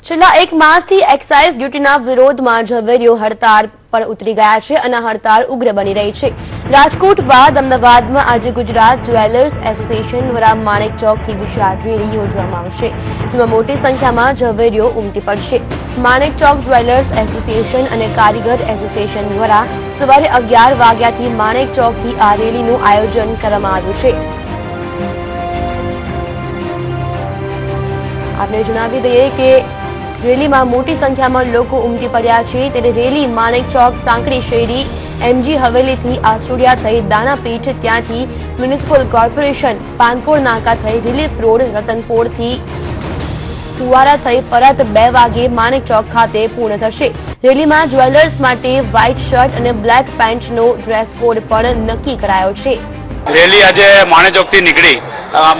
છેલ્લા એક માસથી એક્સાઇઝ ડ્યુટીના વિરોધમાં ઝવેરીઓ હડતાળ પર ઉતરી ગયા છે અને હડતાળ ઉગ્ર બની રહી છે। રાજકોટ બાદ અમદાવાદમાં આજે ગુજરાત જ્વેલર્સ એસોસિએશન દ્વારા માણેક ચોકથી વિશાળ રેલી યોજવામાં આવશે, જેમાં મોટી સંખ્યામાં ઝવેરીઓ ઉમટી પડશે। માણેક ચોક જ્વેલર્સ એસોસિએશન અને કારીગર એસોસિએશન દ્વારા સવારે 11 વાગ્યાથી માણેક ચોકથી આ રેલીનું આયોજન કરવામાં આવ્યું છે। आपने जणावी दઈએ કે રેલીમાં મોટી સંખ્યામાં લોકો ઉમટી પડ્યા છે, ત્યારે રેલી માણેક ચોક, સાંકડી શેરી, એમજી હવેલીથી આસુડિયા થઈ દાણાપીઠ, ત્યાંથી મ્યુનિસિપલ કોર્પોરેશન, પાનકોડ નાકા થઈ રિલીફ રોડ, રતનપોરથી ફુવારા થઈ પરત 2 વાગે માણેક ચોક ખાતે પૂર્ણ થશે। રેલીમાં જ્વેલર્સ માટે વ્હાઇટ શર્ટ અને બ્લેક પેન્ટનો ડ્રેસ કોડ પણ નક્કી કરાયો છે। રેલી આજે માણેચોક થી નીકળી।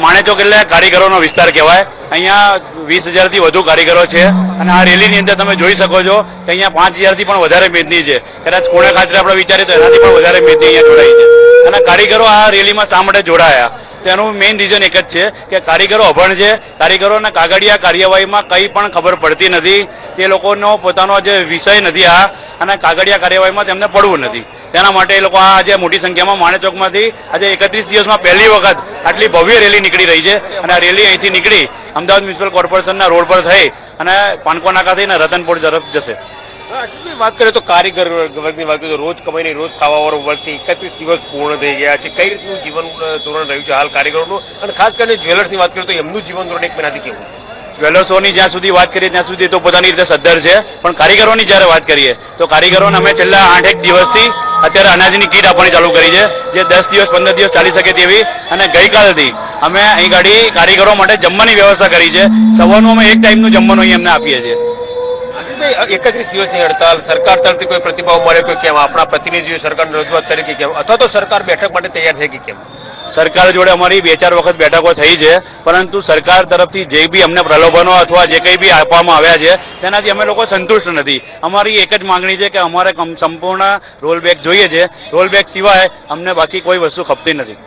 માણેચોક એટલે કારીગરોનો વિસ્તાર કહેવાય। અહીંયા 20,000 થી વધુ કારીગરો છે અને આ રેલીની અંદર તમે જોઈ શકો છો કે અહીંયા 5,000 થી પણ વધારે મેદની છે। કદાચ કોણે ખાતરે આપણે વિચારીએ તો એનાથી પણ વધારે મેદની અહીંયા જોડાઈ છે અને કારીગરો આ રેલીમાં શા માટે જોડાયા તેનું મેઇન રીઝન એક જ છે કે કારીગરો અભણ છે। કારીગરોના કાગળિયા કાર્યવાહીમાં કંઈ પણ ખબર પડતી નથી, તે લોકોનો પોતાનો જે વિષય નથી આ અને કાગળિયા કાર્યવાહીમાં તેમને પડવું નથી। તેના માટે એ લોકો આજે મોટી સંખ્યામાં માણેચોકમાંથી આજે 31 દિવસમાં પહેલી વખત આટલી ભવ્ય રેલી નીકળી રહી છે અને આ રેલી અહીંથી નીકળી અમદાવાદ મ્યુનિસિપલ કોર્પોરેશનના રોડ પર થઈ અને પાનકો નાકા થઈને રતનપોર તરફ જશે। વાત કરીએ તો કારીગર વર્ગની વાત કરીએ તો રોજ કમાઈને રોજ ખાવાવાળો વર્ગ છે। 31 દિવસ પૂર્ણ થઈ ગયા છે। કઈ રીતનું જીવન ધોરણ રહ્યું છે હાલ કારીગરોનું, અને ખાસ કરીને જ્વેલર્સની વાત કરીએ તો એમનું જીવન ધોરણ 1 મહિનાથી કેવું? જ્વેલર્સોની જ્યાં સુધી વાત કરીએ ત્યાં સુધી તો પોતાની રીતે સદ્ધર છે, પણ કારીગરોની જ્યારે વાત કરીએ તો કારીગરોને અમે છેલ્લા 8-1 દિવસથી અત્યારે અનાજની કીટ આપવાની ચાલુ કરી છે, જે 10 દિવસ 15 દિવસ ચાલી શકે તેવી। અને ગઈકાલથી અમે અહીં ગાડી કારીગરો માટે જમવાની વ્યવસ્થા કરી છે। સવારનું અમે એક ટાઈમનું જમવાનું અહીં અમને આપીએ છીએ। 31 દિવસની હડતાલ, સરકાર તરફથી કોઈ પ્રતિભાવ મળે કોઈ કેમ? આપણા પ્રતિનિધિઓ સરકારને રજૂઆત કરી કે કેમ, અથવા તો સરકાર બેઠક માટે તૈયાર થઈ કે કેમ? સરકાર જોડે અમારી 2-4 વખત બેઠકો થઈ છે, પરંતુ સરકાર તરફથી જે બી અમને પ્રલોભનો અથવા જે કંઈ બી આપવામાં આવ્યા છે તેનાથી અમે લોકો સંતુષ્ટ નથી। અમારી એક જ માંગણી છે કે અમારે સંપૂર્ણ રોલબેક જોઈએ છે, રોલબેક સિવાય અમને બાકી કોઈ વસ્તુ ખપતી નથી।